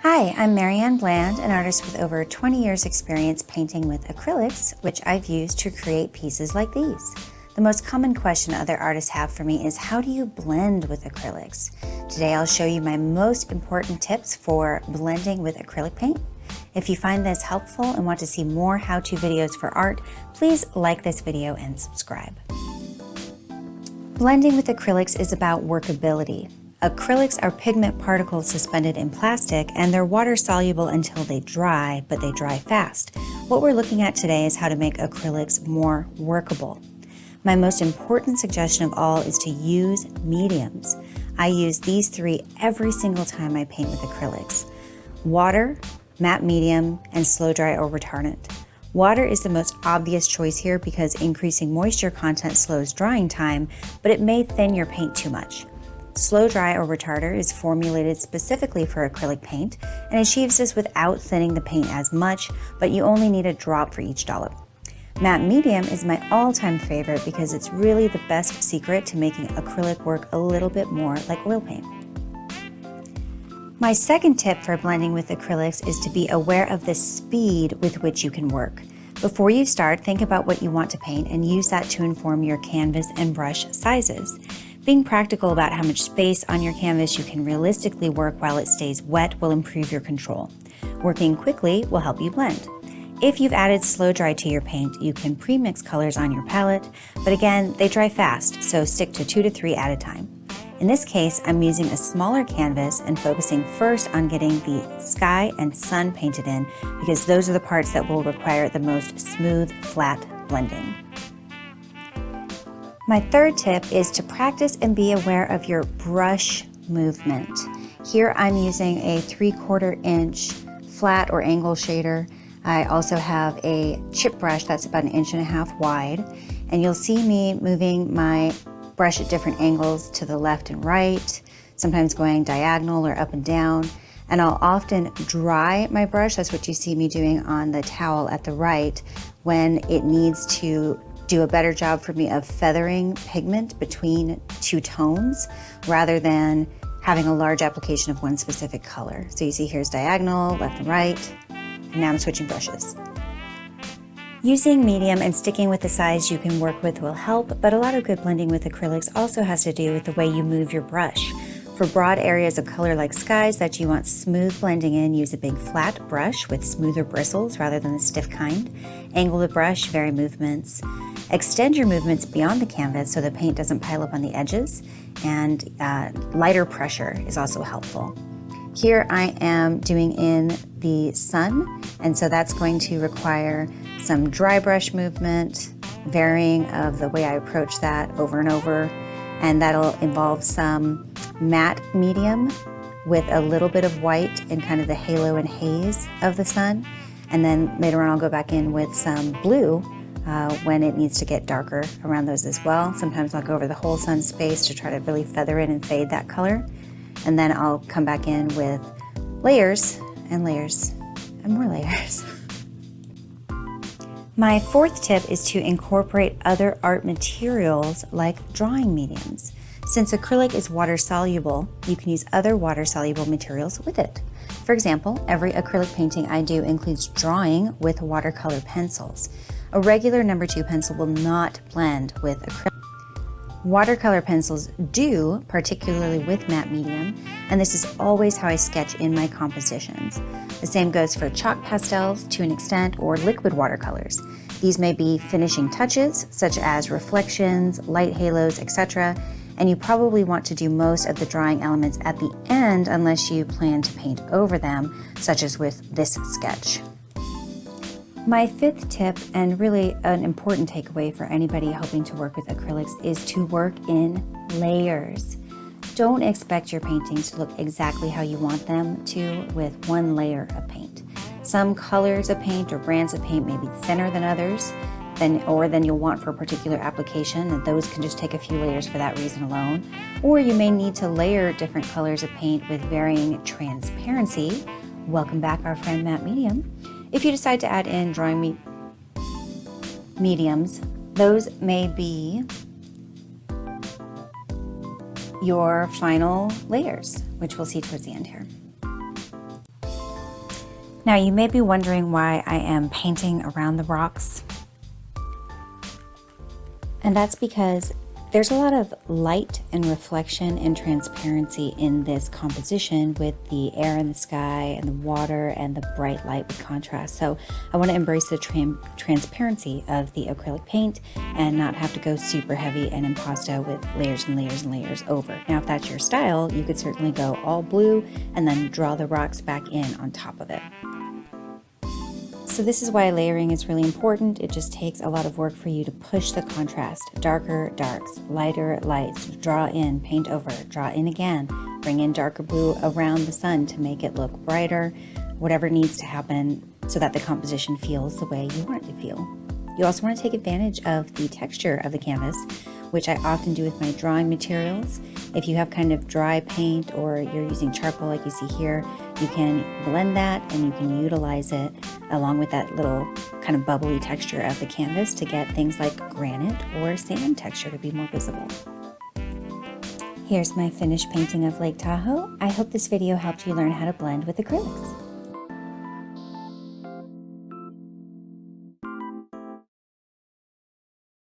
Hi, I'm Marianne Bland, an artist with over 20 years experience painting with acrylics, which I've used to create pieces like these. The most common question other artists have for me is, how do you blend with acrylics? Today I'll show you my most important tips for blending with acrylic paint. If you find this helpful and want to see more how-to videos for art, please like this video and subscribe. Blending with acrylics is about workability. Acrylics are pigment particles suspended in plastic, and they're water soluble until they dry, but they dry fast. What we're looking at today is how to make acrylics more workable. My most important suggestion of all is to use mediums. I use these three every single time I paint with acrylics: water, matte medium, and slow dry or retardant. Water is the most obvious choice here because increasing moisture content slows drying time, but it may thin your paint too much. Slow dry or retarder is formulated specifically for acrylic paint and achieves this without thinning the paint as much, but you only need a drop for each dollop. Matte medium is my all-time favorite because it's really the best secret to making acrylic work a little bit more like oil paint. My second tip for blending with acrylics is to be aware of the speed with which you can work. Before you start, think about what you want to paint and use that to inform your canvas and brush sizes. Being practical about how much space on your canvas you can realistically work while it stays wet will improve your control. Working quickly will help you blend. If you've added slow dry to your paint, you can pre-mix colors on your palette, but again, they dry fast, so stick to 2 to 3 at a time. In this case, I'm using a smaller canvas and focusing first on getting the sky and sun painted in because those are the parts that will require the most smooth, flat blending. My third tip is to practice and be aware of your brush movement. Here I'm using a 3/4 inch flat or angle shader. I also have a chip brush that's about 1.5 inches wide, and you'll see me moving my brush at different angles to the left and right, sometimes going diagonal or up and down, and I'll often dry my brush. That's what you see me doing on the towel at the right when it needs to do a better job for me of feathering pigment between two tones rather than having a large application of one specific color. So you see here's diagonal, left and right, and now I'm switching brushes. Using medium and sticking with the size you can work with will help, but a lot of good blending with acrylics also has to do with the way you move your brush. For broad areas of color like skies that you want smooth blending in, use a big flat brush with smoother bristles rather than the stiff kind. Angle the brush, vary movements. Extend your movements beyond the canvas so the paint doesn't pile up on the edges, and lighter pressure is also helpful. Here I am doing in the sun, and so that's going to require some dry brush movement, varying of the way I approach that over and over, and that'll involve some matte medium with a little bit of white in kind of the halo and haze of the sun, and then later on I'll go back in with some blue when it needs to get darker around those as well. Sometimes I'll go over the whole sun space to try to really feather in and fade that color, and then I'll come back in with layers and layers and more layers. My fourth tip is to incorporate other art materials like drawing mediums. Since acrylic is water soluble, you can use other water soluble materials with it. For example, every acrylic painting I do includes drawing with watercolor pencils. A regular number 2 pencil will not blend with acrylic. Watercolor pencils do, particularly with matte medium, and this is always how I sketch in my compositions. The same goes for chalk pastels to an extent, or liquid watercolors. These may be finishing touches, such as reflections, light halos, etc., and you probably want to do most of the drawing elements at the end unless you plan to paint over them, such as with this sketch. My fifth tip, and really an important takeaway for anybody hoping to work with acrylics, is to work in layers. Don't expect your paintings to look exactly how you want them to with one layer of paint. Some colors of paint or brands of paint may be thinner than others, than you'll want for a particular application, and those can just take a few layers for that reason alone. Or you may need to layer different colors of paint with varying transparency. Welcome back, our friend Matte Medium. If you decide to add in drawing mediums, those may be your final layers, which we'll see towards the end here. Now you may be wondering why I am painting around the rocks. And that's because there's a lot of light and reflection and transparency in this composition with the air in the sky and the water and the bright light with contrast. So I want to embrace the transparency of the acrylic paint and not have to go super heavy and impasto with layers and layers and layers over. Now, if that's your style, you could certainly go all blue and then draw the rocks back in on top of it. So this is why layering is really important. It just takes a lot of work for you to push the contrast. Darker darks, lighter lights, draw in, paint over, draw in again, bring in darker blue around the sun to make it look brighter, whatever needs to happen so that the composition feels the way you want it to feel. You also want to take advantage of the texture of the canvas, which I often do with my drawing materials. If you have kind of dry paint or you're using charcoal like you see here, you can blend that and you can utilize it along with that little kind of bubbly texture of the canvas to get things like granite or sand texture to be more visible. Here's my finished painting of Lake Tahoe. I hope this video helped you learn how to blend with acrylics.